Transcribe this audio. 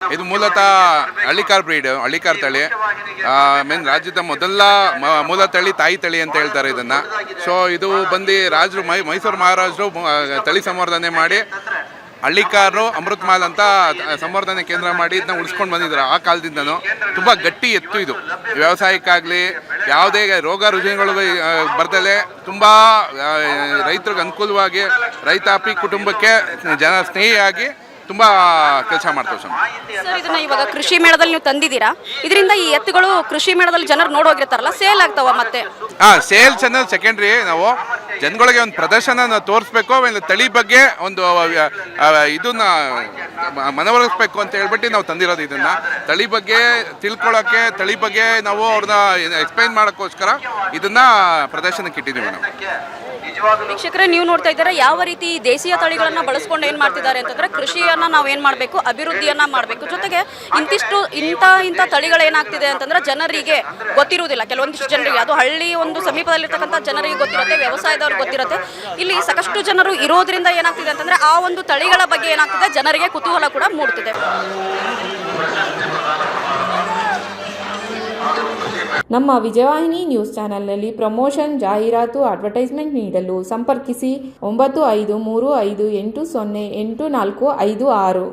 ಇದು ಮೂಲತಃ ಹಳ್ಳಿಕಾರ್ ಬ್ರೀಡ್, ಹಳ್ಳಿಕಾರ್ ತಳಿ. ಮೇನ್ ರಾಜ್ಯದ ಮೊದಲ ಮೂಲ ತಳಿ, ತಾಯಿ ತಳಿ ಅಂತ ಹೇಳ್ತಾರೆ ಇದನ್ನ. ಸೊ ಇದು ಬಂದು ರಾಜರು ಮೈಸೂರು ಮಹಾರಾಜರು ತಳಿ ಸಂವರ್ಧನೆ ಮಾಡಿ ಹಳ್ಳಿಕಾರು ಅಮೃತ್ ಮಾಲ್ ಅಂತ ಸಂವರ್ಧನೆ ಕೇಂದ್ರ ಮಾಡಿ ಇದನ್ನ ಉಳಿಸ್ಕೊಂಡು ಬಂದಿದ್ರು. ಆ ಕಾಲದಿಂದನೂ ತುಂಬ ಗಟ್ಟಿ ಎತ್ತು ಇದು. ವ್ಯವಸಾಯಕ್ಕಾಗಲಿ ಯಾವುದೇ ರೋಗ ರುಜಿನಗಳು ಬರ್ದಲೆ ತುಂಬ ರೈತರಿಗೆ ಅನುಕೂಲವಾಗಿ, ರೈತಾಪಿ ಕುಟುಂಬಕ್ಕೆ ಜನ ಸ್ನೇಹಿಯಾಗಿ ತುಂಬ ಕೆಲಸ ಮಾಡ್ತೇವೆ ಸರ್. ಇದನ್ನ ಇವಾಗ ಕೃಷಿ ಮೇಳದಲ್ಲಿ ನೀವು ತಂದಿದ್ದೀರಾ, ಇದರಿಂದ ಈ ಎತ್ತುಗಳು ಕೃಷಿ ಮೇಳದಲ್ಲಿ ಜನರು ನೋಡೋಗಿರ್ತಾರಲ್ಲ, ಸೇಲ್ ಆಗ್ತಾವ ಮತ್ತೆ? ಸೇಲ್ಸ್ ಅನ್ನೋದು ಸೆಕೆಂಡ್ರಿ. ನಾವು ಜನಗಳಿಗೆ ಒಂದು ಪ್ರದರ್ಶನ ನಾವು ತೋರಿಸ್ಬೇಕು, ಆಮೇಲೆ ತಳಿ ಬಗ್ಗೆ ಒಂದು ಇದನ್ನ ಮನವೊಲಿಸ್ಬೇಕು ಅಂತ ಹೇಳ್ಬಿಟ್ಟು ನಾವು ತಂದಿರೋದು. ಇದನ್ನ ತಳಿ ಬಗ್ಗೆ ತಿಳ್ಕೊಳ್ಳೋಕ್ಕೆ, ತಳಿ ಬಗ್ಗೆ ನಾವು ಅವ್ರನ್ನ ಎಕ್ಸ್ಪ್ಲೈನ್ ಮಾಡೋಕ್ಕೋಸ್ಕರ ಇದನ್ನ ಪ್ರದರ್ಶನಕ್ಕೆ ಇಟ್ಟಿದ್ದೀವಿ ನಾವು. ವೀಕ್ಷಕರೇ, ನೀವು ನೋಡ್ತಾ ಇದ್ದೀರಾ ಯಾವ ರೀತಿ ದೇಶೀಯ ತಳಿಗಳನ್ನ ಬಳಸ್ಕೊಂಡು ಏನು ಮಾಡ್ತಿದ್ದಾರೆ ಅಂತಂದ್ರೆ, ಕೃಷಿಯನ್ನ ನಾವು ಏನು ಮಾಡಬೇಕು, ಅಭಿವೃದ್ಧಿಯನ್ನ ಮಾಡಬೇಕು. ಜೊತೆಗೆ ಇಂಥ ತಳಿಗಳೇನಾಗ್ತಿದೆ ಅಂತಂದ್ರೆ ಜನರಿಗೆ ಗೊತ್ತಿರುವುದಿಲ್ಲ. ಕೆಲವೊಂದಿಷ್ಟು ಜನರಿಗೆ, ಅದು ಹಳ್ಳಿ ಒಂದು ಸಮೀಪದಲ್ಲಿರ್ತಕ್ಕಂಥ ಜನರಿಗೆ ಗೊತ್ತಿರುತ್ತೆ, ವ್ಯವಸಾಯದವ್ರಿಗೆ ಗೊತ್ತಿರುತ್ತೆ. ಇಲ್ಲಿ ಸಾಕಷ್ಟು ಜನರು ಇರೋದ್ರಿಂದ ಏನಾಗ್ತಿದೆ ಅಂತಂದ್ರೆ ಆ ಒಂದು ತಳಿಗಳ ಬಗ್ಗೆ ಏನಾಗ್ತಿದೆ, ಜನರಿಗೆ ಕುತೂಹಲ ಕೂಡ ಮೂಡ್ತಿದೆ. ನಮ್ಮ ವಿಜಯವಾಹಿನಿ ನ್ಯೂಸ್ ಚಾನೆಲ್ನಲ್ಲಿ ಪ್ರಮೋಷನ್, ಜಾಹೀರಾತು, ಅಡ್ವರ್ಟೈಸ್ಮೆಂಟ್ ನೀಡಲು ಸಂಪರ್ಕಿಸಿ 9535808456.